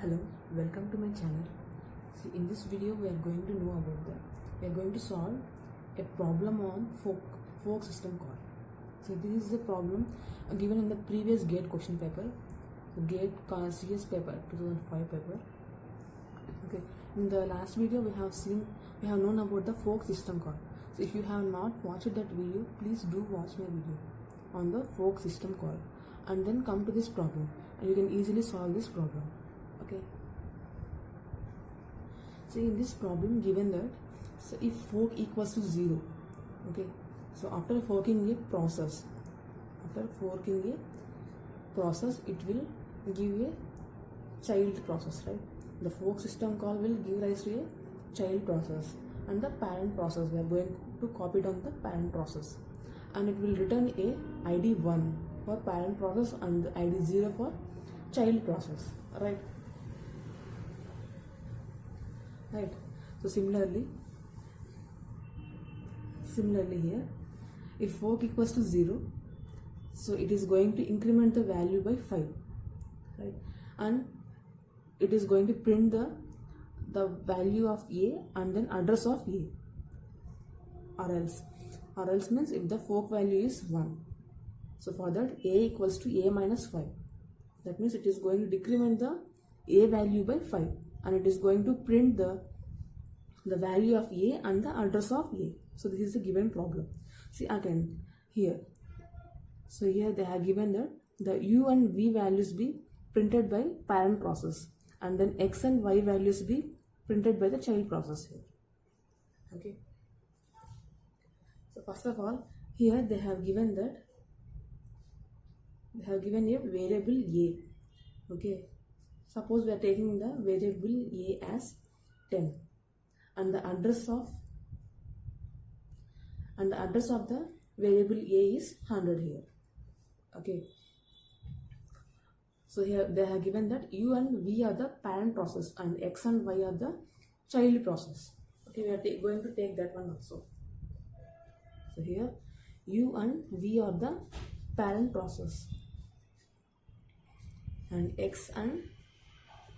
Hello, welcome to my channel. See, in this video we are going to know about we are going to solve a problem on fork system call. So this is the problem given in the previous GATE question paper, the GATE CS paper 2005 paper. Okay, in the last video we have known about the fork system call. So if you have not watched that video, please do watch my video on the fork system call and then come to this problem and you can easily solve this problem. Okay, so in this problem given that, so if fork equals to 0, okay, so after forking a process it will give a child process, right? The fork system call will give rise to a child process and the parent process, we are going to copy down the parent process, and it will return a id 1 for parent process and the id 0 for child process, right? So similarly here, if fork equals to 0, so it is going to increment the value by 5, right? And it is going to print the value of a and then address of a, or else means if the fork value is 1, so for that a equals to a minus 5, that means it is going to decrement the a value by 5 and it is going to print the value of a and the address of a. So this is a given problem. See again here, so here they have given that the u and v values be printed by parent process and then x and y values be printed by the child process here. Okay, so first of all here they have given a variable a. Okay, suppose we are taking the variable a as 10 and the address of the variable a is 100 here. Okay, so here they have given that u and v are the parent process and x and y are the child process. Okay, we are going to take that one also. So here u and v are the parent process and x and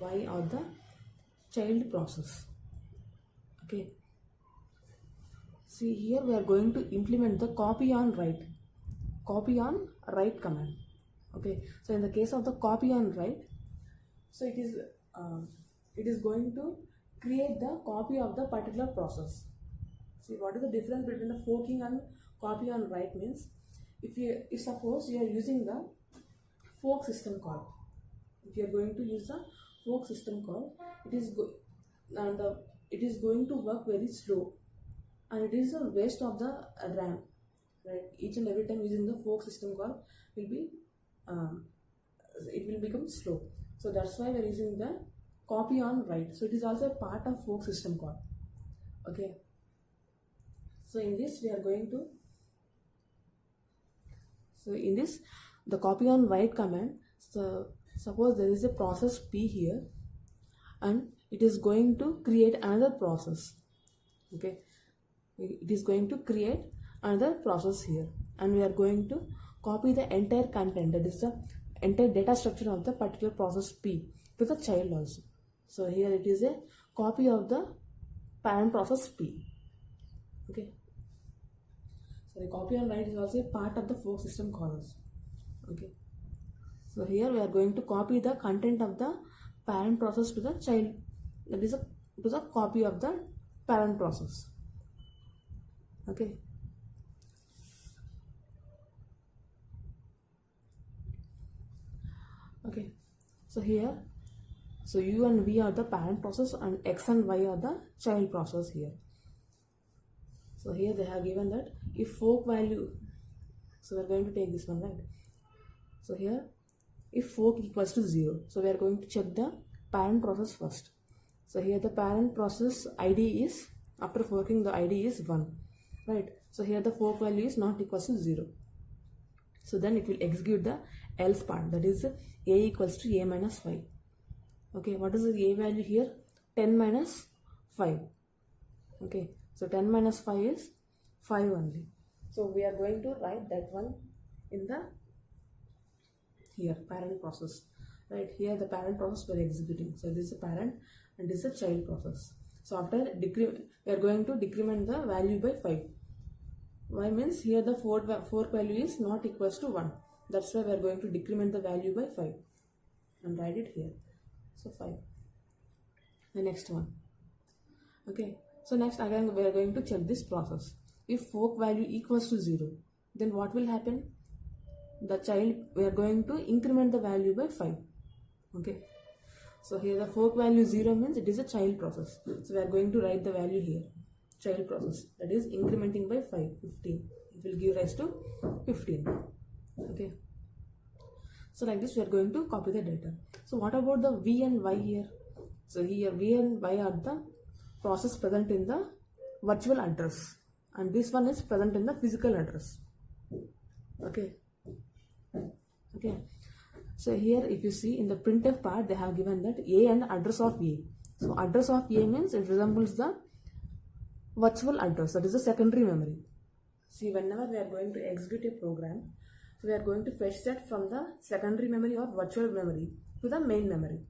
y are the child process. Okay, see here we are going to implement the copy on write command. Okay, so in the case of the copy on write, so it is going to create the copy of the particular process. See, what is the difference between the forking and copy on write means, if suppose you are using the fork system call, if you are going to use the fork system call, it is going to work very slow and it is a waste of the RAM, right? Each and every time using the fork system call will be it will become slow. So that's why we are using the copy on write. So it is also a part of fork system call. Okay, so in this we are going to, so in this the copy on write command, so suppose there is a process P here and it is going to create another process. Okay, it is going to create another process here and we are going to copy the entire content, that is the entire data structure of the particular process P to the child also. So here it is a copy of the parent process P. Okay, so the copy on write is also a part of the fork system calls. Okay, so here we are going to copy the content of the parent process to the child, that is to the copy of the parent process. Okay, okay, so here, so u and v are the parent process and x and y are the child process here. So here they have given that if fork value, so we are going to take this one, right? So here if fork equals to 0, so we are going to check the parent process first. So here the parent process id is, after forking the id is 1, right? So here the fork value is not equals to 0, so then it will execute the else part, that is a equals to a minus 5. Okay, what is the a value here? 10 minus 5. Okay, so 10 minus 5 is 5 only. So we are going to write that one in the here parent process. right? Here the parent process we are executing. So this is the parent and this is the child process. So after we are going to decrement the value by 5. Why means here the fork value is not equals to 1. That's why we are going to decrement the value by 5 and write it here. So 5. The next one. Okay. So next again we are going to check this process. If fork value equals to 0, then what will happen? The child, we are going to increment the value by 5. Okay. So here the fork value 0 means it is a child process. So we are going to write the value here. Child process, that is incrementing by 5, 15. It will give rise to 15. Okay. So like this we are going to copy the data. So what about the V and Y here? So here V and Y are the process present in the virtual address and this one is present in the physical address. Okay. Okay. So here if you see in the printf part they have given that A and address of A. So address of A means it resembles the virtual address, that is the secondary memory. See, whenever we are going to execute a program, so we are going to fetch that from the secondary memory or virtual memory to the main memory.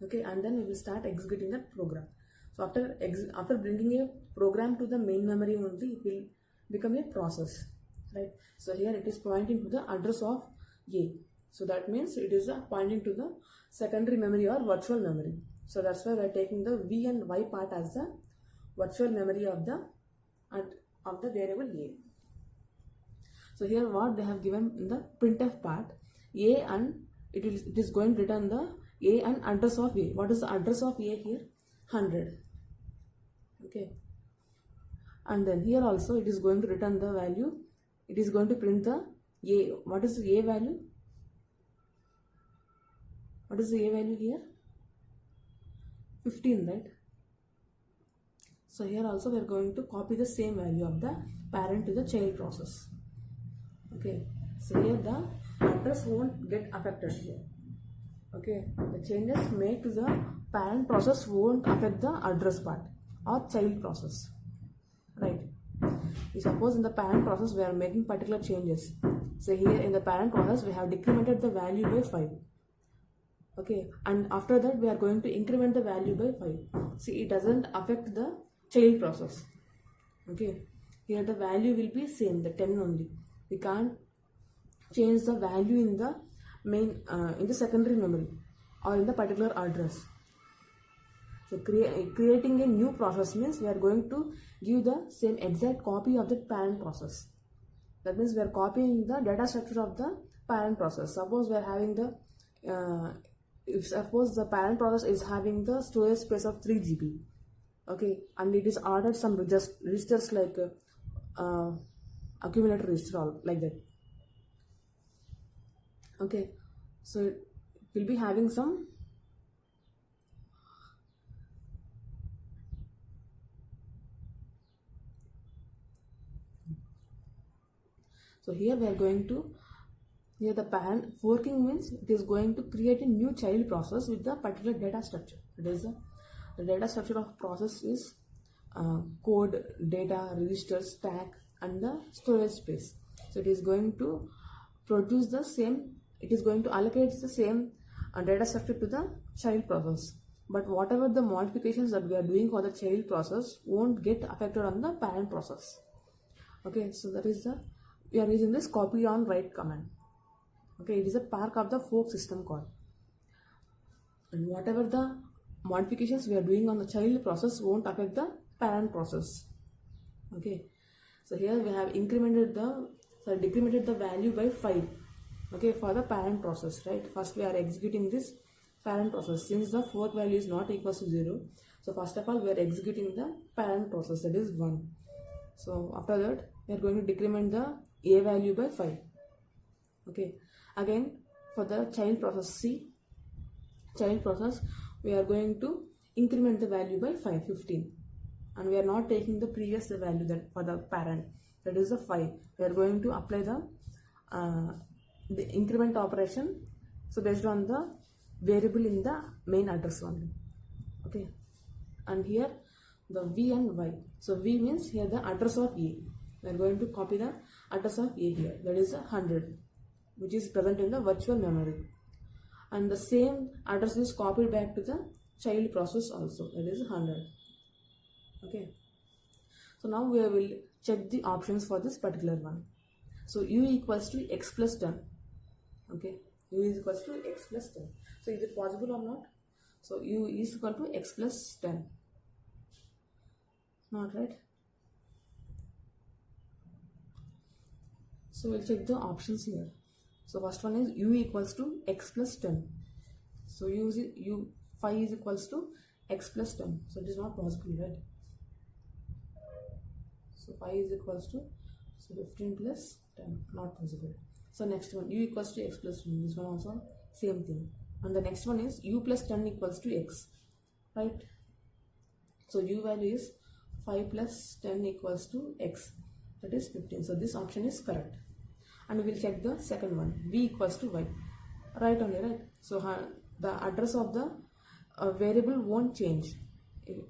Okay, and then we will start executing that program. So after bringing a program to the main memory only, it will become a process, right? So here it is pointing to the address of A. So that means it is pointing to the secondary memory or virtual memory. So that's why we are taking the V and Y part as the virtual memory of the variable A. So here what they have given in the printf part, A and it is going to return the A and address of A. What is the address of A here? 100. Okay. And then here also it is going to return the value. It is going to print the A. What is the A value? What is the A value here? 15, right? So here also we are going to copy the same value of the parent to the child process. Okay. So here the address won't get affected here. Okay. The changes made to the parent process won't affect the address part or child process. Right. Suppose in the parent process we are making particular changes. So here in the parent process we have decremented the value by 5. Okay. And after that we are going to increment the value by 5. See, it doesn't affect the child process. Okay. Here the value will be same, the 10 only. We can't change the value in the main in the secondary memory or in the particular address. So creating a new process means we are going to give the same exact copy of the parent process. That means we are copying the data structure of the parent process. Suppose we are having the suppose the parent process is having the storage space of 3 GB. Okay, and it is ordered some registers like accumulator register, all like that. Okay, so it will be having some so here we are going to the parent forking means it is going to create a new child process with the particular data structure. That is the data structure of process is code, data, register, stack and the storage space. So it is going to produce the same, it is going to allocate the same data structure to the child process. But whatever the modifications that we are doing for the child process won't get affected on the parent process. Okay, so that is we are using this copy on write command. Okay, it is a part of the fork system call. And whatever the modifications we are doing on the child process won't affect the parent process. Okay, so here we have decremented the value by 5. Okay, for the parent process, right? First we are executing this parent process since the fork value is not equal to 0. So first of all we are executing the parent process, that is 1. So after that we are going to decrement the A value by 5. Okay, again for the child process C, child process we are going to increment the value by 5, 15, and we are not taking the previous value that for the parent, that is the 5. We are going to apply the increment operation, so based on the variable in the main address only. Okay, and here the V and Y. So V means here the address of A. We are going to copy the address of A here, that is 100, which is present in the virtual memory. and the same address is copied back to the child process also, that is 100. Okay, so now we will check the options for this particular one. So u equals to x plus 10. Okay, u is equals to x plus 10. So is it possible or not? So u is equal to x plus 10. Not right. So we'll check the options here. So first one is u equals to x plus 10. So u 5 is equals to x plus 10. So it is not possible, right? So 5 is equals to 15 plus 10, not possible. So next one, u equals to x plus 10. This one also same thing. And the next one is u plus 10 equals to x, right? So u value is 5 plus 10 equals to x, that is 15. So this option is correct. And we will check the second one, v equals to y, right only, right? So the address of the variable won't change.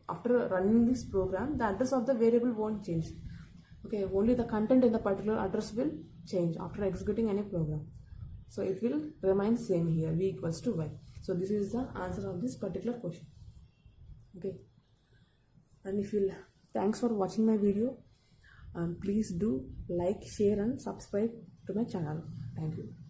After running this program, the address of the variable won't change. Okay, only the content in the particular address will change after executing any program. So it will remain same here, v equals to y. So this is the answer of this particular question. Okay, and if you thanks for watching my video. Please do like, share and subscribe to my channel. Thank you.